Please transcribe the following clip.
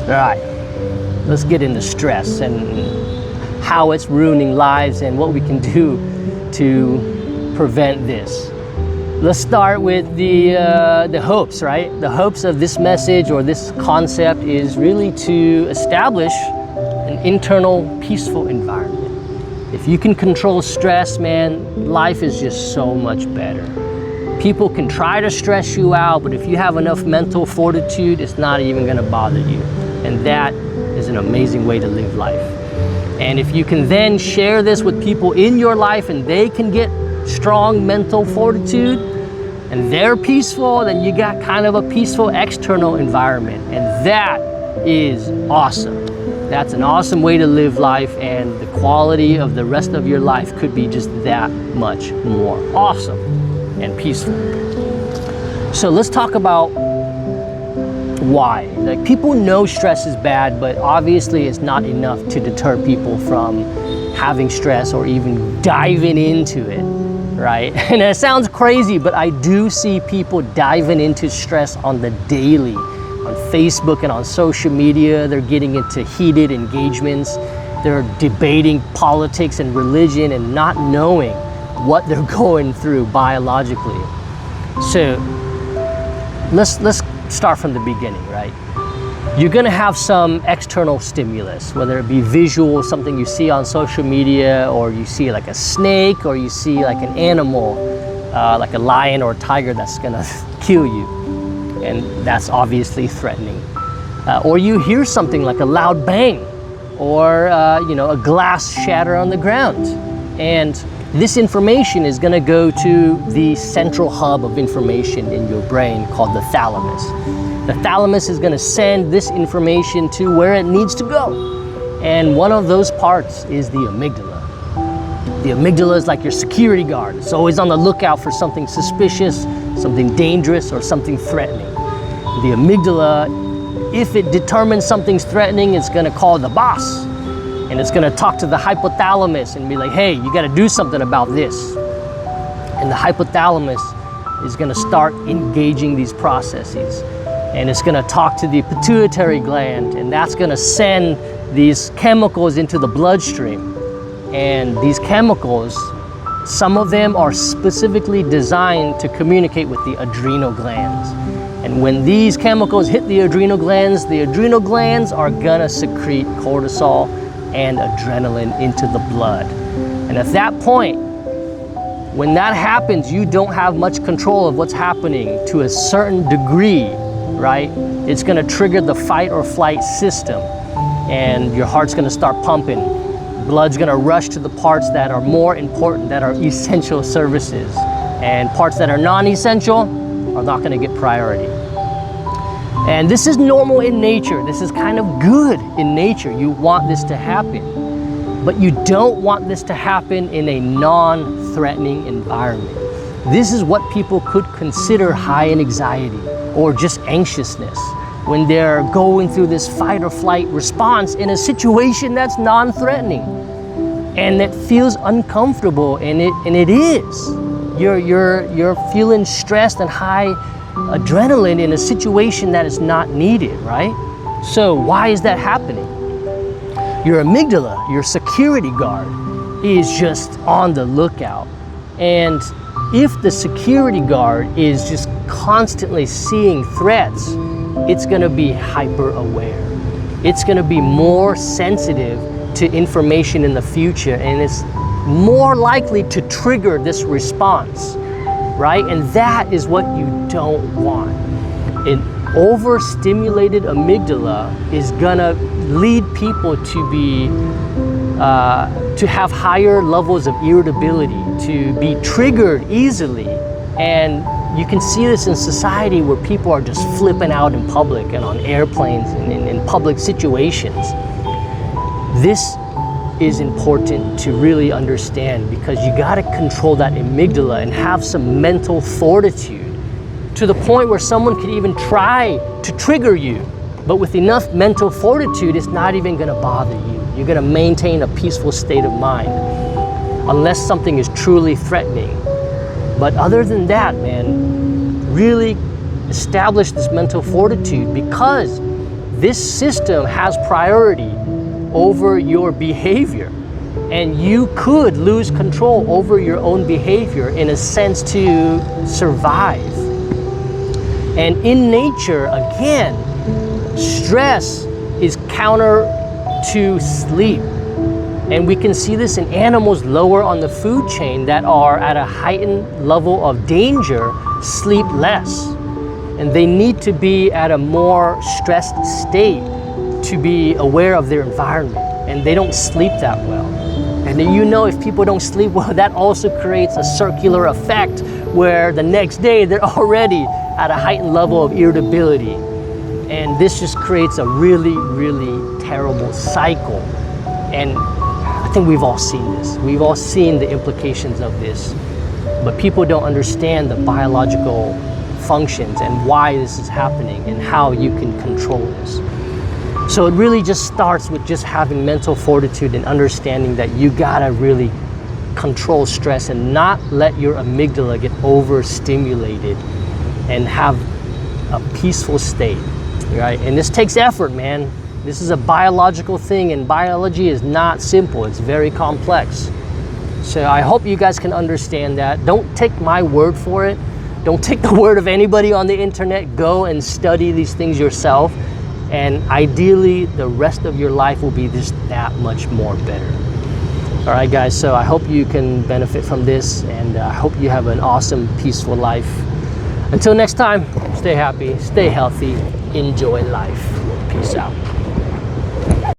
All right, let's get into stress and how it's ruining lives and what we can do to prevent this. Let's start with the hopes, right? The hopes of this message or this concept is really to establish an internal peaceful environment. If you can control stress, man, life is just so much better. People can try to stress you out, but if you have enough mental fortitude, it's not even gonna bother you. And that is an amazing way to live life. And if you can then share this with people in your life and they can get strong mental fortitude and they're peaceful, then you got kind of a peaceful external environment. And that is awesome. That's an awesome way to live life, and the quality of the rest of your life could be just that much more awesome and peaceful. So let's talk about why. Like, people know stress is bad, but obviously it's not enough to deter people from having stress or even diving into it, right? And it sounds crazy, but I do see people diving into stress on the daily. On Facebook and on social media, they're getting into heated engagements. They're debating politics and religion and not knowing what they're going through biologically. So let's start from the beginning, right? You're gonna have some external stimulus, whether it be visual, something you see on social media, or you see like a snake, or you see like an animal, like a lion or a tiger that's gonna kill you. And that's obviously threatening. Or you hear something like a loud bang, or a glass shatter on the ground. And this information is gonna go to the central hub of information in your brain called the thalamus. The thalamus is gonna send this information to where it needs to go. And one of those parts is the amygdala. The amygdala is like your security guard. It's always on the lookout for something suspicious, something dangerous, or something threatening. The amygdala, if it determines something's threatening, it's gonna call the boss. And it's gonna talk to the hypothalamus and be like, hey, you gotta do something about this. And the hypothalamus is gonna start engaging these processes. And it's gonna talk to the pituitary gland, and that's gonna send these chemicals into the bloodstream. And these chemicals, some of them are specifically designed to communicate with the adrenal glands. And when these chemicals hit the adrenal glands are gonna secrete cortisol and adrenaline into the blood. And at that point, when that happens, you don't have much control of what's happening to a certain degree, right? It's gonna trigger the fight or flight system, and your heart's gonna start pumping. Blood's gonna rush to the parts that are more important, that are essential services. And parts that are non-essential are not gonna get priority. And this is normal in nature. This is kind of good in nature. You want this to happen, but you don't want this to happen in a non-threatening environment. This is what people could consider high anxiety or just anxiousness, when they're going through this fight or flight response in a situation that's non-threatening and that feels uncomfortable, and it is. You're feeling stressed and high adrenaline in a situation that is not needed, right? So why is that happening? Your amygdala, your security guard, is just on the lookout. And if the security guard is just constantly seeing threats, it's gonna be hyper aware. It's gonna be more sensitive to information in the future, and it's more likely to trigger this response, right? And that is what you don't want. An overstimulated amygdala is gonna lead people to be, to have higher levels of irritability, to be triggered easily. And you can see this in society where people are just flipping out in public and on airplanes and in public situations. This is important to really understand, because you gotta control that amygdala and have some mental fortitude to the point where someone could even try to trigger you. But with enough mental fortitude, it's not even gonna bother you. You're gonna maintain a peaceful state of mind, unless something is truly threatening. But other than that, man, really establish this mental fortitude, because this system has priority over your behavior. And you could lose control over your own behavior in a sense to survive. And in nature, again, stress is counter to sleep. And we can see this in animals lower on the food chain that are at a heightened level of danger, sleep less. And they need to be at a more stressed state to be aware of their environment. And they don't sleep that well. And then, you know, if people don't sleep well, that also creates a circular effect where the next day they're already at a heightened level of irritability. And this just creates a really, really terrible cycle. And I think we've all seen this. We've all seen the implications of this. But people don't understand the biological functions and why this is happening and how you can control this. So it really just starts with just having mental fortitude and understanding that you gotta really control stress and not let your amygdala get overstimulated and have a peaceful state, right? And this takes effort, man. This is a biological thing, and biology is not simple. It's very complex. So I hope you guys can understand that. Don't take my word for it. Don't take the word of anybody on the internet. Go and study these things yourself. And ideally, the rest of your life will be just that much more better. All right, guys, so I hope you can benefit from this, and I hope you have an awesome, peaceful life. Until next time, stay happy, stay healthy, enjoy life. Peace out.